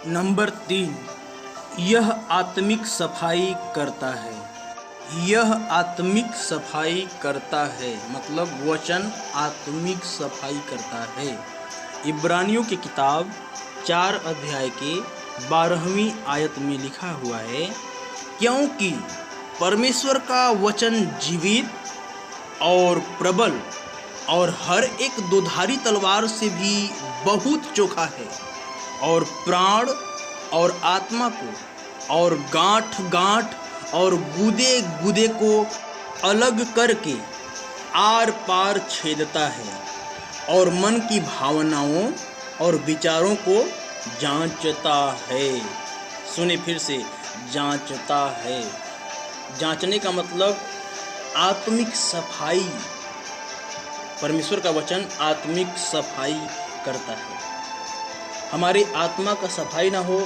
Number 3, यह आत्मिक सफाई करता है। यह आत्मिक सफाई करता है मतलब वचन आत्मिक सफाई करता है। इब्रानियों की किताब 4 अध्याय के 12वीं आयत में लिखा हुआ है, क्योंकि परमेश्वर का वचन जीवित और प्रबल और हर एक दोधारी तलवार से भी बहुत चोखा है और प्राण और आत्मा को और गांठ गांठ और गूदे गूदे को अलग करके आर पार छेदता है और मन की भावनाओं और विचारों को जांचता है। सुने फिर से, जांचता है। जांचने का मतलब आत्मिक सफाई। परमेश्वर का वचन आत्मिक सफाई करता है। हमारी आत्मा का सफाई ना हो,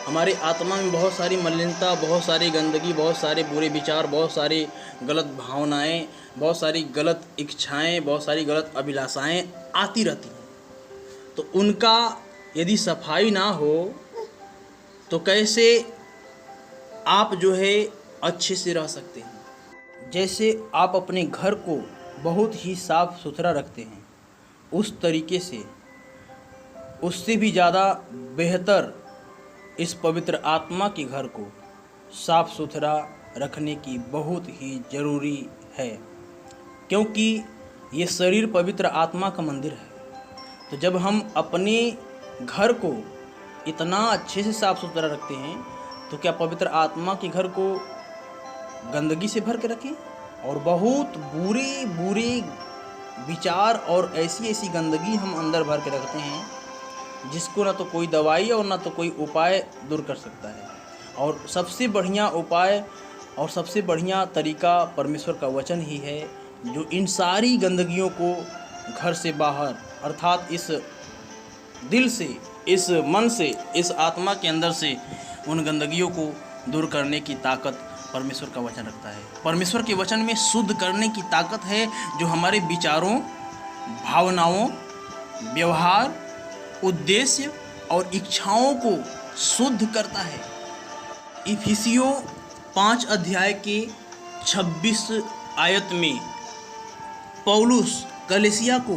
हमारे आत्मा में बहुत सारी मलिनता, बहुत सारी गंदगी, बहुत सारे बुरे विचार, बहुत सारी गलत भावनाएं, बहुत सारी गलत इच्छाएं, बहुत सारी गलत अभिलाषाएं आती रहती हैं। तो उनका यदि सफाई ना हो तो कैसे आप जो है अच्छे से रह सकते हैं। जैसे आप अपने घर को बहुत ही साफ सुथरा रखते हैं, उस तरीके से उससे भी ज़्यादा बेहतर इस पवित्र आत्मा के घर को साफ सुथरा रखने की बहुत ही ज़रूरी है, क्योंकि ये शरीर पवित्र आत्मा का मंदिर है। तो जब हम अपने घर को इतना अच्छे से साफ सुथरा रखते हैं तो क्या पवित्र आत्मा के घर को गंदगी से भर के रखें और बहुत बुरे बुरे विचार और ऐसी ऐसी गंदगी हम अंदर भर के रखते हैं जिसको ना तो कोई दवाई और ना तो कोई उपाय दूर कर सकता है। और सबसे बढ़िया उपाय और सबसे बढ़िया तरीका परमेश्वर का वचन ही है, जो इन सारी गंदगियों को घर से बाहर अर्थात इस दिल से, इस मन से, इस आत्मा के अंदर से उन गंदगियों को दूर करने की ताकत परमेश्वर का वचन रखता है। परमेश्वर के वचन में शुद्ध करने की ताकत है, जो हमारे विचारों, भावनाओं, व्यवहार, उद्देश्य और इच्छाओं को शुद्ध करता है। इफिसियों 5 अध्याय के 26 आयत में पौलुस कलीसिया को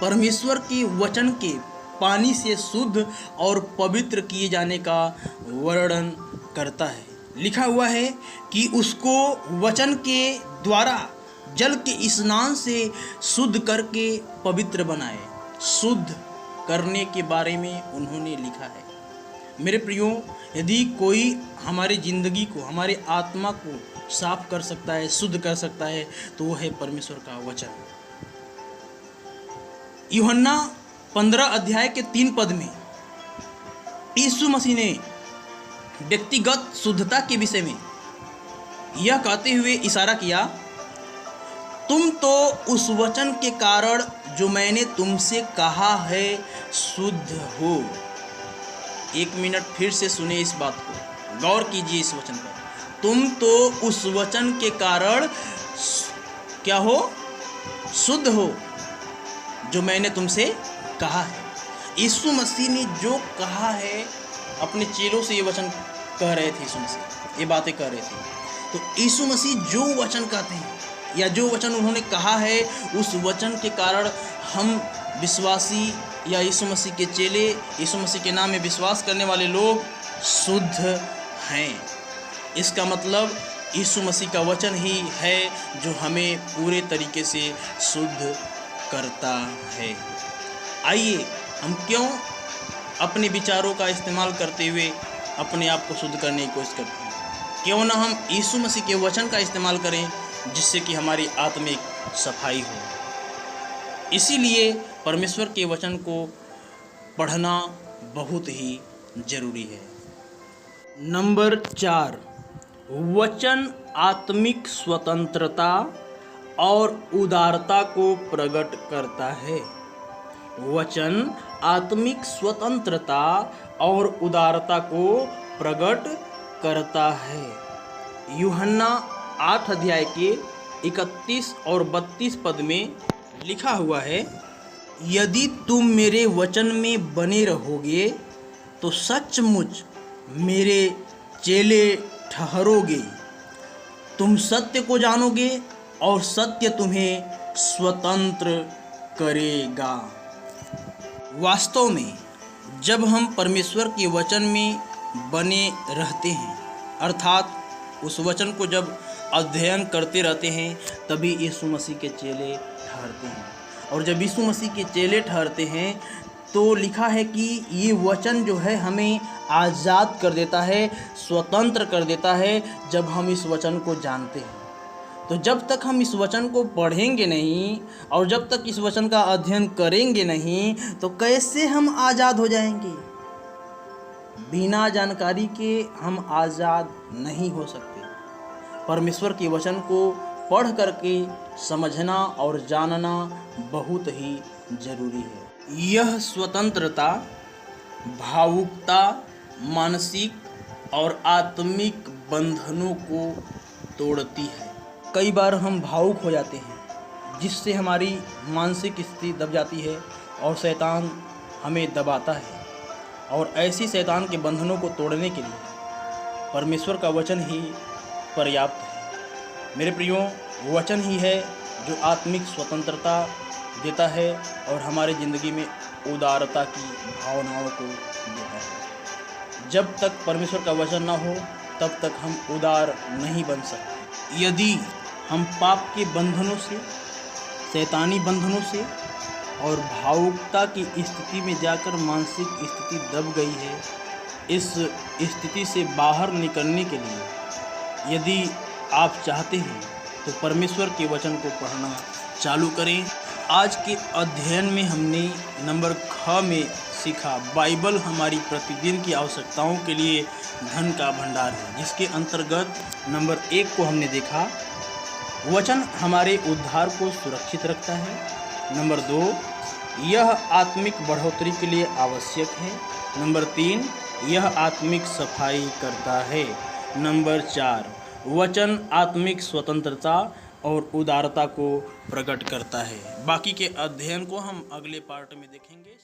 परमेश्वर के वचन के पानी से शुद्ध और पवित्र किए जाने का वर्णन करता है। लिखा हुआ है कि उसको वचन के द्वारा जल के स्नान से शुद्ध करके पवित्र बनाए। शुद्ध करने के बारे में उन्होंने लिखा है। मेरे प्रियो, यदि कोई हमारी ज़िंदगी को, हमारे आत्मा को साफ कर सकता है, शुद्ध कर सकता है, तो वो है परमेश्वर का वचन। यूहन्ना 15 अध्याय के 3 पद में यीशु मसीह ने व्यक्तिगत शुद्धता के विषय में यह कहते हुए इशारा किया, तुम तो उस वचन के कारण जो मैंने तुमसे कहा है शुद्ध हो। 1 मिनट फिर से सुने इस बात को, गौर कीजिए इस वचन पर। तुम तो उस वचन के कारण क्या हो? शुद्ध हो, जो मैंने तुमसे कहा है। यीशु मसीह ने जो कहा है, अपने चेलों से ये वचन कह रहे थे, यीशु मसीह ये बातें कह रहे थे। तो यीशु मसीह जो वचन कहते हैं या जो वचन उन्होंने कहा है, उस वचन के कारण हम विश्वासी या यीशु मसीह के चेले, यीशु मसीह के नाम में विश्वास करने वाले लोग शुद्ध हैं। इसका मतलब यीशु मसीह का वचन ही है जो हमें पूरे तरीके से शुद्ध करता है। आइए हम क्यों अपने विचारों का इस्तेमाल करते हुए अपने आप को शुद्ध करने की कोशिश करते हैं? क्यों ना हम यीशु मसीह के वचन का इस्तेमाल करें, जिससे कि हमारी आत्मिक सफाई हो। इसीलिए परमेश्वर के वचन को पढ़ना बहुत ही ज़रूरी है। नंबर 4, वचन आत्मिक स्वतंत्रता और उदारता को प्रकट करता है। वचन आत्मिक स्वतंत्रता और उदारता को प्रकट करता है। यूहन्ना 8 अध्याय के 31 और 32 पद में लिखा हुआ है, यदि तुम मेरे वचन में बने रहोगे तो सचमुच मेरे चेले ठहरोगे। तुम सत्य को जानोगे और सत्य तुम्हें स्वतंत्र करेगा। वास्तव में जब हम परमेश्वर के वचन में बने रहते हैं, अर्थात उस वचन को जब अध्ययन करते रहते हैं, तभी यीशु मसीह के चेले ठहरते हैं। और जब यीशु मसीह के चेले ठहरते हैं तो लिखा है कि ये वचन जो है हमें आज़ाद कर देता है, स्वतंत्र कर देता है जब हम इस वचन को जानते हैं। तो जब तक हम इस वचन को पढ़ेंगे नहीं और जब तक इस वचन का अध्ययन करेंगे नहीं, तो कैसे हम आज़ाद हो जाएंगे? बिना जानकारी के हम आज़ाद नहीं हो सकते। परमेश्वर के वचन को पढ़ करके समझना और जानना बहुत ही जरूरी है। यह स्वतंत्रता भावुकता, मानसिक और आत्मिक बंधनों को तोड़ती है। कई बार हम भावुक हो जाते हैं, जिससे हमारी मानसिक स्थिति दब जाती है और शैतान हमें दबाता है। और ऐसी शैतान के बंधनों को तोड़ने के लिए परमेश्वर का वचन ही पर्याप्त है। मेरे प्रियो, वचन ही है जो आत्मिक स्वतंत्रता देता है और हमारे ज़िंदगी में उदारता की भावनाओं को देता है। जब तक परमेश्वर का वचन ना हो तब तक हम उदार नहीं बन सकते। यदि हम पाप के बंधनों से, शैतानी बंधनों से और भावुकता की स्थिति में जाकर मानसिक स्थिति दब गई है, इस स्थिति से बाहर निकलने के लिए यदि आप चाहते हैं तो परमेश्वर के वचन को पढ़ना चालू करें। आज के अध्ययन में हमने नंबर 6 में सीखा, बाइबल हमारी प्रतिदिन की आवश्यकताओं के लिए धन का भंडार है, जिसके अंतर्गत नंबर 1 को हमने देखा, वचन हमारे उद्धार को सुरक्षित रखता है। नंबर 2, यह आत्मिक बढ़ोतरी के लिए आवश्यक है। नंबर 3, यह आत्मिक सफाई करता है। नंबर 4, वचन आत्मिक स्वतंत्रता और उदारता को प्रकट करता है। बाकी के अध्ययन को हम अगले पार्ट में देखेंगे।